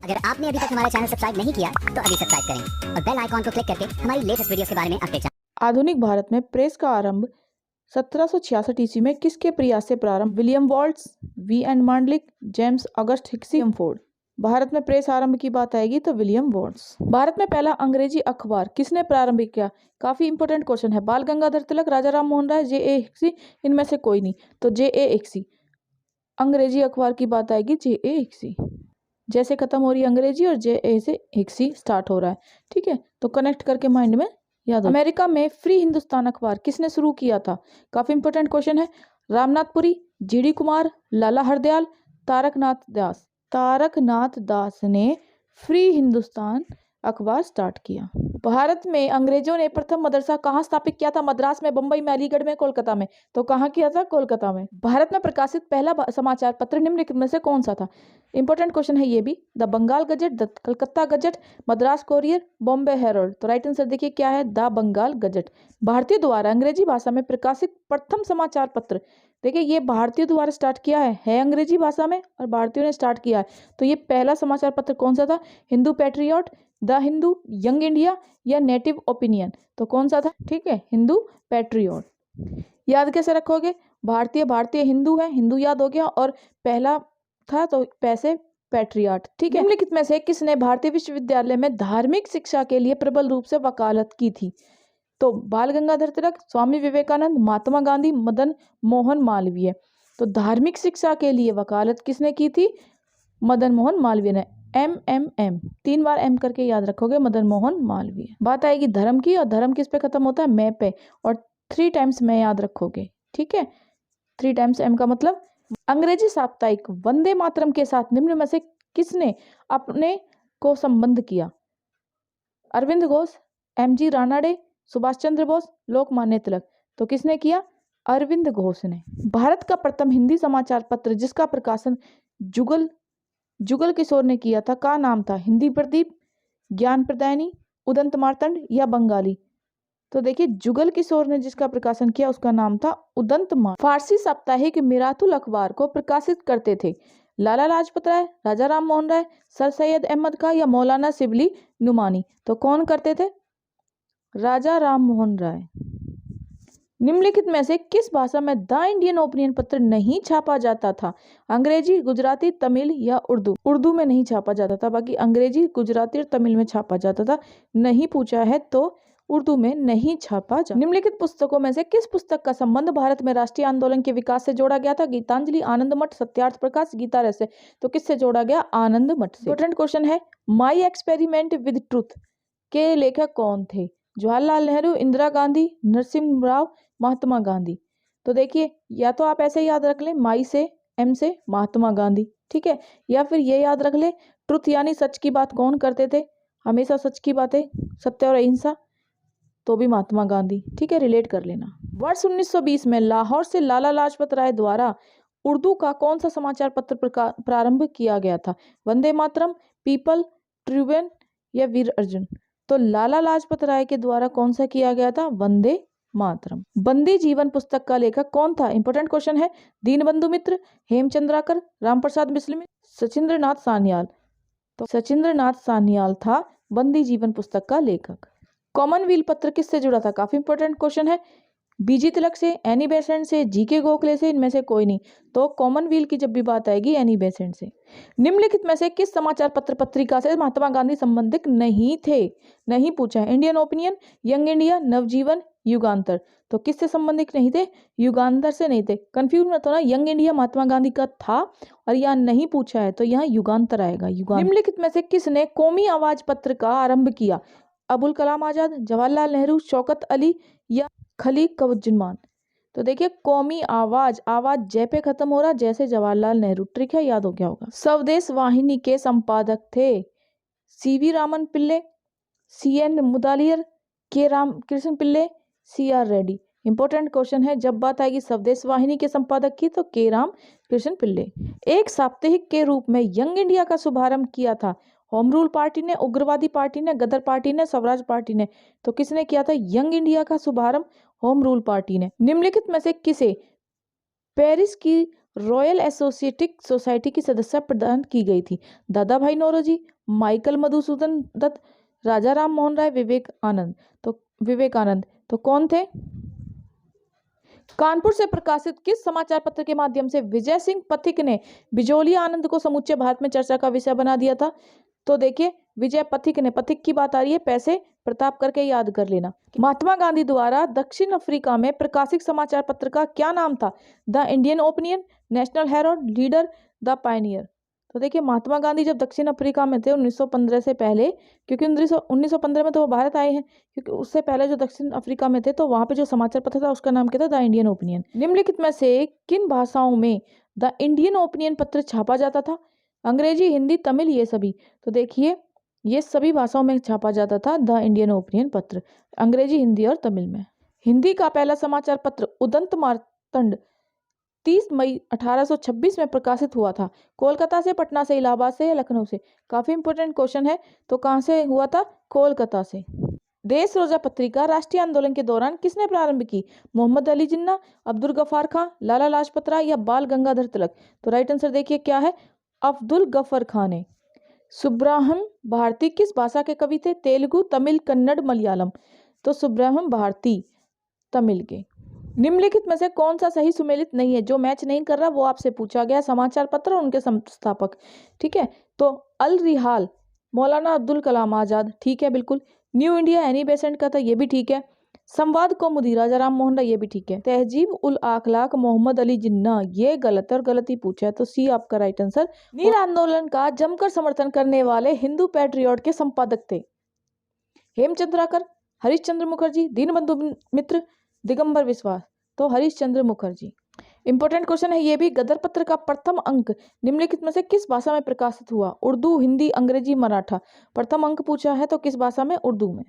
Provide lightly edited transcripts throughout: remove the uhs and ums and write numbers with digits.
अगर आपने अभी तक हमारा चैनल सब्सक्राइब नहीं किया तो अभी सब्सक्राइब करें और बेल आइकॉन को क्लिक करके हमारी लेटेस्ट वीडियोस के बारे में अपडेट जानें। आधुनिक भारत में प्रेस का आरंभ 1766 ईस्वी में किसके प्रयास से प्रारंभ? William Bolts, V N Mandlik, James August Hicky, Ford. भारत में प्रेस आरंभ की बात आएगी तो विलियम वॉल्ट्स। भारत में पहला अंग्रेजी अखबार किसने प्रारंभ किया? काफी इंपॉर्टेंट क्वेश्चन है। बाल गंगाधर तिलक, राजा राम मोहन राय, जे ए हिक्सी, इनमें से कोई नहीं, तो जे ए हिक्सी। अंग्रेजी अखबार की बात आएगी जे ए हिक्सी। जैसे खत्म हो रही है अंग्रेजी और जे ए से हिक्सी स्टार्ट हो रहा है, ठीक है, तो कनेक्ट करके माइंड में याद हो। अमेरिका में फ्री हिंदुस्तान अखबार किसने शुरू किया था? काफी इंपॉर्टेंट क्वेश्चन है। रामनाथपुरी, जीडी कुमार, लाला हरदयाल, तारकनाथ दास। तारकनाथ दास ने फ्री हिंदुस्तान अखबार स्टार्ट किया। भारत में अंग्रेजों ने प्रथम मदरसा कहाँ स्थापित किया था? मद्रास में, बंबई में, अलीगढ़ में, कोलकाता में। तो कहाँ किया था? कोलकाता में। भारत में प्रकाशित पहला समाचार पत्र निम्नलिखित में से कौन सा था? इंपॉर्टेंट क्वेश्चन है ये भी। The Bengal gazette, the Calcutta gazette, Madras courier, Bombay herald. तो राइट आंसर देखिए क्या है? The Bengal gazette. भारतीय द्वारा अंग्रेजी भाषा में प्रकाशित प्रथम समाचार पत्र, देखिए ये भारतीय द्वारा स्टार्ट किया है अंग्रेजी भाषा में और भारतीयों ने स्टार्ट किया है। तो ये पहला समाचार पत्र कौन सा था? Hindu patriot, the Hindu, young India या नेटिव ओपिनियन। तो कौन सा था? ठीक है, हिंदू पैट्रियट। याद कैसे रखोगे? भारतीय हिंदू है, हिंदू याद हो गया, और पहला था तो पैसे पैट्रियट, ठीक है। निम्नलिखित में से किसने भारतीय विश्वविद्यालय में धार्मिक शिक्षा के लिए प्रबल रूप से वकालत की थी? तो बाल गंगाधर तिलक, स्वामी विवेकानंद, महात्मा गांधी, मदन मोहन मालवीय। तो धार्मिक शिक्षा के लिए वकालत किसने की थी? मदन मोहन मालवीय ने। एम 3 बार एम करके याद रखोगे, मदन मोहन मालवीय। बात आएगी धर्म की, और धर्म किस पे खत्म होता है? मैं पे, और 3 टाइम्स मैं याद रखोगे, ठीक है। 3 टाइम्स एम का मतलब। अंग्रेजी साप्ताहिक वंदे मातरम के साथ निम्न में से किसने अपने को संबंध किया? Arvind Ghosh, M G Ranade, Subhash Chandra Bose, Lokmanya Tilak. तो किसने किया? अरविंद घोष ने। भारत का प्रथम हिंदी समाचार पत्र जिसका प्रकाशन जुगल किशोर ने किया था, का नाम था? हिंदी प्रदीप, ज्ञान प्रदायनी, उदंत मार्तंड या बंगाली। तो देखिए जुगल किशोर ने जिसका प्रकाशन किया उसका नाम था उदंत मार्तंड। फारसी साप्ताहिक मिरातुल अखबार को प्रकाशित करते थे लाला लाजपत राय, राजा राम मोहन राय, सर सैयद अहमद खां या मौलाना शिबली नुमानी। तो कौन करते थे? राजा राम मोहन राय। निम्नलिखित में से किस भाषा में द इंडियन ओपिनियन पत्र नहीं छापा जाता था? अंग्रेजी, गुजराती, तमिल या उर्दू? उर्दू में नहीं छापा जाता था, बाकी अंग्रेजी, गुजराती और तमिल में छापा जाता था। नहीं पूछा है तो उर्दू में नहीं छापा जाता। निम्नलिखित पुस्तकों में से किस पुस्तक का संबंध भारत में राष्ट्रीय आंदोलन के विकास से जोड़ा गया था? गीतांजलि, आनंद मठ, सत्यार्थ प्रकाश, गीता रहस्य। तो किससे जोड़ा गया? आनंद मठ से। इंपॉर्टेंट क्वेश्चन है, माई एक्सपेरिमेंट विद ट्रूथ के लेखक कौन थे? जवाहरलाल नेहरू, इंदिरा गांधी, नरसिम्हा राव, महात्मा गांधी। तो देखिए या तो आप ऐसे याद रख ले, माई से, एम से, महात्मा गांधी, ठीक है, या फिर ये याद रख ले, ट्रुथ यानी सच की बात कौन करते थे? हमेशा सच की बातें, सत्य और अहिंसा, तो भी महात्मा गांधी, ठीक है, रिलेट कर लेना। वर्ष 1920 में लाहौर से लाला लाजपत राय द्वारा उर्दू का कौन सा समाचार पत्र प्रारंभ किया गया था? वंदे मातरम, पीपल, ट्रिब्यून या वीर अर्जुन। तो लाला लाजपत राय के द्वारा कौन सा किया गया था? वंदे मातरम। बंदी जीवन पुस्तक का लेखक कौन था? इंपॉर्टेंट क्वेश्चन है। दीनबंधु मित्र, हेमचंद्राकर, रामप्रसाद बिस्मिल, सचिंद्रनाथ सान्याल। तो सचिंद्रनाथ सान्याल था बंदी जीवन पुस्तक का लेखक। कॉमनवेल्थ पत्र किससे जुड़ा था? काफी इंपॉर्टेंट क्वेश्चन है। बीजी तिलक से, एनी बेसेंट से, जीके गोखले से, इनमें से कोई नहीं। तो कॉमनवेल्थ की जब भी बात आएगी एनी बेसेंट से। निम्नलिखित में से किस समाचार पत्र पत्रिका से महात्मा गांधी संबंधित नहीं थे? नहीं पूछा है। इंडियन ओपिनियन, यंग इंडिया, नवजीवन, युगांतर। तो किससे संबंधित नहीं थे? युगांतर से नहीं थे। कंफ्यूज मत होना, यंग इंडिया महात्मा गांधी का था और यहाँ नहीं पूछा है तो यहाँ युगांतर आएगा। निम्नलिखित में से किसने कौमी आवाज पत्र का आरंभ किया? अबुल कलाम आजाद, जवाहरलाल नेहरू, शौकत अली या खलीकुज्जमान। तो देखिए कौमी आवाज, आवाज जय पे खत्म हो रहा, जैसे जवाहरलाल नेहरू, ट्रिक है, याद हो गया होगा। स्वदेश वाहिनी के संपादक थे सीवी रामन पिल्ले, सीएन मुदालियर, के रामकृष्ण पिल्ले, सीआर रेड्डी। इंपॉर्टेंट क्वेश्चन है, जब बात आएगी स्वदेश वाहिनी के संपादक की तो के रामकृष्ण पिल्ले। एक साप्ताहिक के रूप में यंग इंडिया का शुभारंभ किया था होम रूल पार्टी ने, उग्रवादी पार्टी ने, गदर पार्टी ने, स्वराज पार्टी ने। तो किसने किया था यंग इंडिया का शुभारंभ? होम रूल पार्टी ने। निम्नलिखित में से किसे पेरिस की रॉयल एसोसिएटिक सोसाइटी की सदस्य प्रदान की गई थी? दादा भाई नौरोजी, माइकल मधुसूदन दत्त, राजा राम मोहन राय, विवेकानंद। तो कौन थे? कानपुर से प्रकाशित किस समाचार पत्र के माध्यम से विजय सिंह पथिक ने बिजोलिया आनंद को समूचे भारत में चर्चा का विषय बना दिया था? तो देखिए, विजय पथिक ने, पथिक की बात आ रही है, पैसे प्रताप करके याद कर लेना। महात्मा गांधी द्वारा दक्षिण अफ्रीका में प्रकाशित समाचार पत्र का क्या नाम था? The Indian opinion, national Herald, leader, the Pioneer. तो देखिए, महात्मा गांधी जब दक्षिण अफ्रीका में थे 1915 से पहले, क्योंकि 1915 में तो वो भारत आए हैं, क्योंकि उससे पहले जो दक्षिण अफ्रीका में थे तो वहां पे जो समाचार पत्र था उसका नाम क्या था? The Indian opinion. निम्नलिखित में से किन भाषाओं में द इंडियन ओपिनियन पत्र छापा जाता था? अंग्रेजी, हिंदी, तमिल, ये सभी। तो देखिए, ये सभी भाषाओं में छापा जाता था द इंडियन ओपिनियन पत्र, अंग्रेजी, हिंदी और तमिल में। हिंदी का पहला समाचार पत्र उदंत मार्तंड 30 मई 1826 में प्रकाशित हुआ था। कोलकाता से, पटना से, इलाहाबाद से या लखनऊ से? काफी इंपोर्टेंट क्वेश्चन है। तो कहाँ से हुआ था? कोलकाता से। देश रोजा पत्रिका राष्ट्रीय आंदोलन के दौरान किसने प्रारंभ की? मोहम्मद अली जिन्ना, अब्दुल गफार खां, लाला लाजपत राय या बाल गंगाधर तिलक? तो राइट आंसर देखिए क्या है? अब्दुल गफर खान ने। सुब्रह्मण्यम भारती किस भाषा के कवि थे? तेलुगु, तमिल, कन्नड़, मलयालम। तो सुब्रह्मण्यम भारती तमिल के। निम्नलिखित में से कौन सा सही सुमेलित नहीं है? जो मैच नहीं कर रहा वो आपसे पूछा गया, समाचार पत्र और उनके संस्थापक। ठीक है, तो अल रिहाल मौलाना अब्दुल कलाम आजाद, ठीक है बिल्कुल। न्यू इंडिया एनी बेसेंट का था, ये भी ठीक है। संवाद कौमुदी राजा राम मोहन राय, ये भी ठीक है। तहजीब उल अखलाक मोहम्मद अली जिन्ना, ये गलत है और गलत ही पूछा है, तो सी आपका राइट आंसर। नील आंदोलन का जमकर समर्थन करने वाले हिंदू पैट्रियट के संपादक थे? हेमचंद्राकर, हरिश्चंद्र मुखर्जी, दीनबंधु मित्र, दिगंबर विश्वास। तो हरिश्चंद्र मुखर्जी। इंपॉर्टेंट क्वेश्चन है ये भी। गदर पत्र का प्रथम अंक निम्नलिखित में से किस भाषा में प्रकाशित हुआ? उर्दू, हिंदी, अंग्रेजी, मराठा? प्रथम अंक पूछा है तो किस भाषा में? उर्दू में।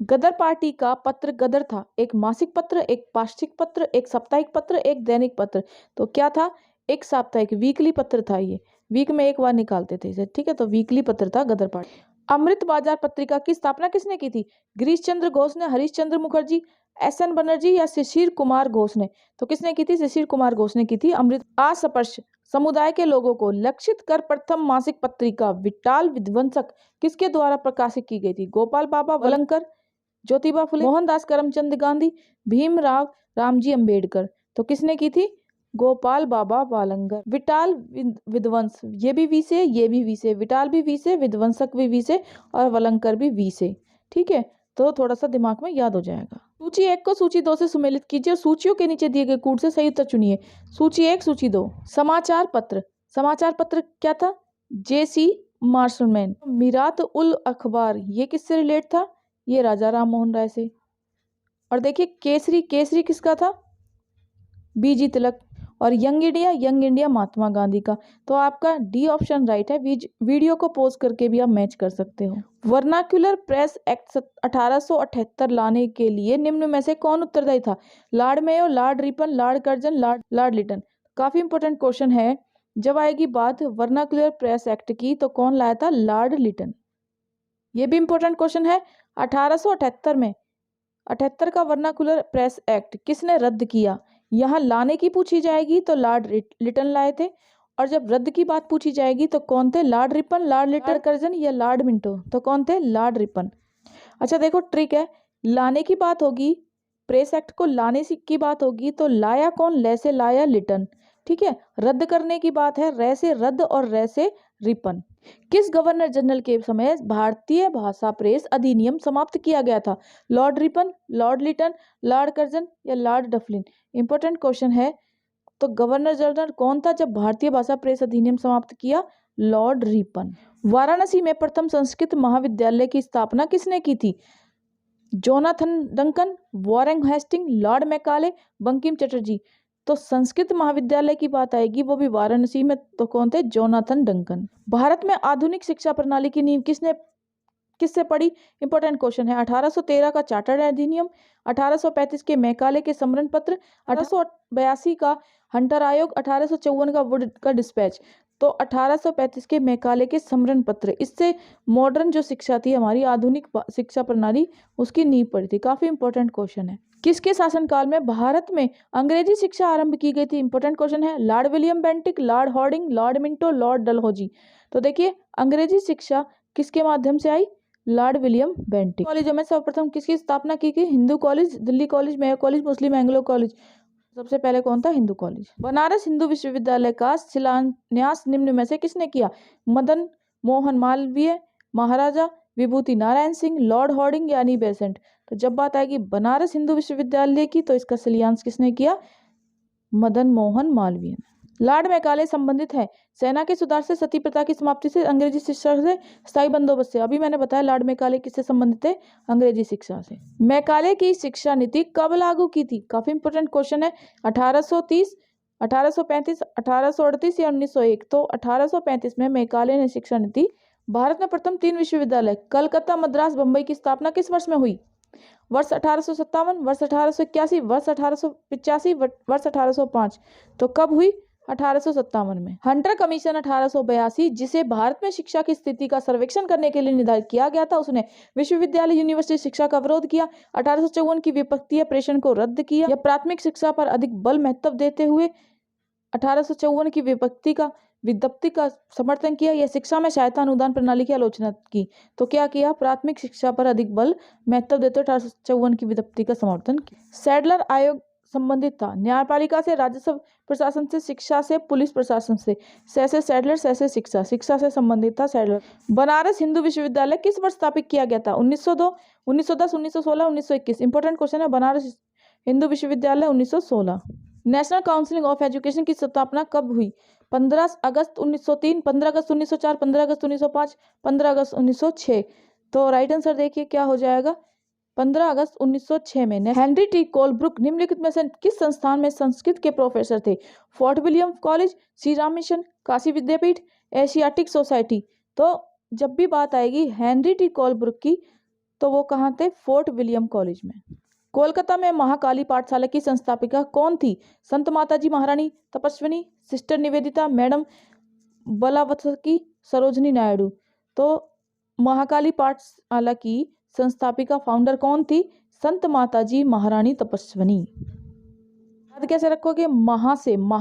गदर पार्टी का पत्र गदर था एक मासिक पत्र, एक पाक्षिक पत्र, एक साप्ताहिक पत्र, एक दैनिक पत्र? तो क्या था? एक साप्ताहिक, वीकली पत्र था ये, वीक में एक बार निकालते थे इसे। ठीक है, तो वीकली पत्र था गदर पार्टी। अमृत बाजार पत्रिका की स्थापना किसने की थी? गिरीश चंद्र घोष ने, हरीश मुखर्जी, एस.एन. बनर्जी या शिशिर कुमार घोष ने? तो किसने की थी? शिशिर कुमार घोष ने की थी। अमृत अस्पृश समुदाय के लोगों को लक्षित कर प्रथम मासिक पत्रिका विटाल विध्वंसक किसके द्वारा प्रकाशित की गई थी? गोपाल बाबा वलंकर, ज्योतिबा फुले, मोहनदास करमचंद गांधी, भीमराव रामजी अंबेडकर? तो किसने की थी? गोपाल बाबा वालंगर। विटाल विध्वंस, ये भी वी से, ये भी वी से, विटाल भी वी से, विध्वंसक भी वी से और वलंकर भी वी से। ठीक है, तो थोड़ा सा दिमाग में याद हो जाएगा। सूची 1 को सूची 2 से सुमेलित कीजिए और सूचियों के नीचे दिए गए कूट से सही उत्तर चुनिए। सूची 1, सूची 2। समाचार पत्र, समाचार पत्र क्या था? जेसी मार्शलमैन। मीरात उल अखबार, ये किससे रिलेट था? ये राजा राम मोहन राय से। और देखिए केसरी, केसरी किसका था? बीजी तिलक। और यंग इंडिया महात्मा गांधी का। तो आपका डी ऑप्शन राइट है। वीडियो को पॉज करके भी आप मैच कर सकते हो। वर्नाक्युलर प्रेस एक्ट 1878 लाने के लिए निम्न में से कौन उत्तरदायी था? Lord Mayo, Lord Ripon, Lord Curzon, Lord Lytton? काफी इंपॉर्टेंट क्वेश्चन है। जब आएगी बात वर्नाक्युलर प्रेस एक्ट की तो कौन लाया था? लॉर्ड लिटन। ये भी इंपॉर्टेंट क्वेश्चन है। 1878 में 78 का वर्नाकुलर प्रेस एक्ट किसने रद्द किया? यहाँ लाने की पूछी जाएगी तो लॉर्ड लिटन लाए थे, और जब रद्द की बात पूछी जाएगी तो कौन थे? Lord Ripon, Lord Lytton Curzon या लॉर्ड मिंटो? तो कौन थे? Lord Ripon. अच्छा देखो ट्रिक है, लाने की बात होगी, प्रेस एक्ट को लाने की बात होगी तो लाया कौन? ले से लाया लिटन। ठीक है, रद्द करने की बात है, रे से रद्द और रे से रिपन। किस गवर्नर जनरल के समय भारतीय भाषा प्रेस अधिनियम समाप्त किया गया था? Lord Ripon, Lord Lytton, Lord Curzon या लॉर्ड डफलिन? इंपॉर्टेंट क्वेश्चन है। तो गवर्नर जनरल कौन था जब भारतीय भाषा प्रेस अधिनियम समाप्त किया? Lord Ripon. वाराणसी में प्रथम संस्कृत महाविद्यालय की स्थापना किसने की थी? Jonathan Duncan, Warren Hasting, Lord Macaulay, Bankim Chatterjee? तो संस्कृत महाविद्यालय की बात आएगी वो भी वाराणसी में, तो कौन थे? Jonathan Duncan. भारत में आधुनिक शिक्षा प्रणाली की नींव किससे पड़ी? इंपॉर्टेंट क्वेश्चन है। 1813 का चार्टर्ड अधिनियम, 1835 के मैकाले के समरण पत्र, 1882 का हंटर आयोग, 1854 का वुड का डिस्पैच? तो 1835 के मैकाले के समरण पत्र, इससे मॉडर्न जो शिक्षा थी हमारी, आधुनिक शिक्षा प्रणाली, उसकी नींव पड़ी थी। काफी इंपॉर्टेंट क्वेश्चन है। किसके शासनकाल में भारत में अंग्रेजी शिक्षा आरंभ की गई थी? इंपॉर्टेंट क्वेश्चन है। Lord William Bentinck, Lord Harding, Lord Minto, Lord Dalhousie. तो देखिए अंग्रेजी शिक्षा किसके माध्यम से आई? Lord William Bentinck. कॉलेजों में सर्वप्रथम किसकी स्थापना की गई? Hindu College, Delhi College, Mayo College, Muslim Anglo College. सबसे पहले कौन था? हिंदू कॉलेज। बनारस हिंदू विश्वविद्यालय का शिलान्यास निम्न में से किसने किया? मदन मोहन मालवीय, महाराजा विभूति नारायण सिंह, लॉर्ड हॉर्डिंग या एनी बेसेंट। तो जब बात आएगी बनारस हिंदू विश्वविद्यालय की, तो इसका शिलान्यास किसने किया? मदन मोहन मालवीय ने। लॉर्ड मैकाले संबंधित है सेना के सुधार से, सती प्रथा की समाप्ति से, अंग्रेजी शिक्षा से, स्थायी बंदोबस्त से। अभी मैंने बताया लॉर्ड मैकाले किससे संबंधित है? अंग्रेजी शिक्षा से। मैकाले की शिक्षा नीति कब लागू की थी? काफी इंपोर्टेंट क्वेश्चन है। 1830, 1835, 1838 या 1901। तो 1835 में मैकाले ने शिक्षा नीति। भारत में प्रथम 3 विश्वविद्यालय कलकत्ता, मद्रास, बंबई की स्थापना किस वर्ष में हुई? वर्ष 1857, वर्ष 1881, वर्ष 1885, वर्ष 1805। तो कब हुई? 1857 में। हंटर कमीशन 1882, जिसे भारत में शिक्षा की स्थिति का सर्वेक्षण करने के लिए निर्धारित किया गया था, उसने विश्वविद्यालय यूनिवर्सिटी शिक्षा का विरोध किया। 1854 की विपक्षीय प्रेषण को रद्द किया, या प्राथमिक शिक्षा पर अधिक बल महत्व देते हुए 1854 की विज्ञप्ति का समर्थन किया, या शिक्षा में सहायता अनुदान प्रणाली की आलोचना की। तो क्या किया? प्राथमिक शिक्षा पर अधिक बल महत्व देते 1854 की विज्ञप्ति का समर्थन किया। सैडलर आयोग संबंधित था न्यायपालिका से, राजस्व प्रशासन से, शिक्षा से, पुलिस प्रशासन से। सैसे सैडलर, सैसे शिक्षा, शिक्षा से संबंधित था सैडलर। बनारस हिंदू विश्वविद्यालय किस वर्ष स्थापित किया गया था? 1902, 1910, 1916, 1921। इंपॉर्टेंट क्वेश्चन है। बनारस हिंदू विश्वविद्यालय 1916। नेशनल काउंसिल ऑफ एजुकेशन की स्थापना कब हुई? 15 अगस्त 1903, 15 अगस्त 1904, 15 अगस्त 1905, 15 अगस्त 1906। तो राइट आंसर देखिए क्या हो जाएगा? 15 अगस्त 1906 में। हेनरी टी कोलब्रुक निम्नलिखित में से किस संस्थान में संस्कृत के प्रोफेसर थे? Fort William College, Shri Ram mission, Kashi Vidyapeeth, Asiatic Society. तो जब भी बात आएगी हेनरी टी कोलब्रुक की, तो वो कहाँ थे? फोर्ट विलियम कॉलेज में। कोलकाता में महाकाली पाठशाला की संस्थापिका कौन थी? संत माताजी महारानी तपस्विनी, सिस्टर निवेदिता, मैडम बलावत्सकी, सरोजनी नायडू। तो महाकाली पाठशाला की संस्थापिका, फाउंडर कौन थी? संत माताजी महारानी तपस्विनी। याद कैसे रखोगे? महा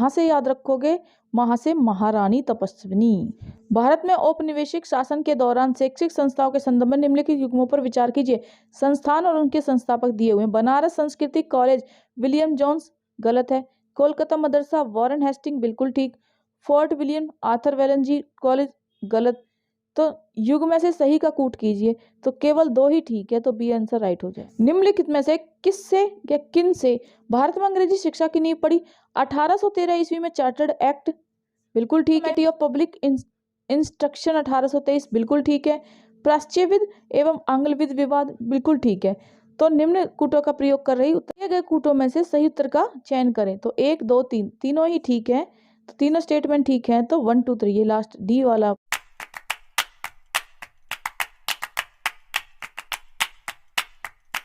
से याद रखोगे, महा से महारानी तपस्विनी। भारत में औपनिवेशिक शासन के दौरान शैक्षिक संस्थाओं के संदर्भ में निम्नलिखित युग्मों पर विचार कीजिए। संस्थान और उनके संस्थापक दिए हुए हैं। बनारस सांस्कृतिक कॉलेज विलियम जोन्स, गलत है। कोलकाता मदरसा वॉरेन हेस्टिंग, बिल्कुल ठीक। फोर्ट विलियम आर्थर वेलनजी कॉलेज, गलत। तो युग में से सही का कूट कीजिए, तो केवल 2 ही ठीक है, तो बी आंसर राइट हो जाए। निम्नलिखित में से किससे या किन से भारत में अंग्रेजी शिक्षा की नींव पड़ी? 1813 ईस्वी में चार्टर्ड एक्ट, बिल्कुल ठीक है। ऑफ पब्लिक इंस्ट्रक्शन 1823, बिल्कुल ठीक है। प्राच्यविद एवं आंग्लविद विवाद, बिल्कुल ठीक है। तो निम्न कूटों का प्रयोग कर रही दिए गए कूटों में से सही उत्तर का चयन करें। तो 1, 2, 3 तीनों ही ठीक है, तो तीनों स्टेटमेंट ठीक है। तो 1, 2, 3 ये लास्ट डी वाला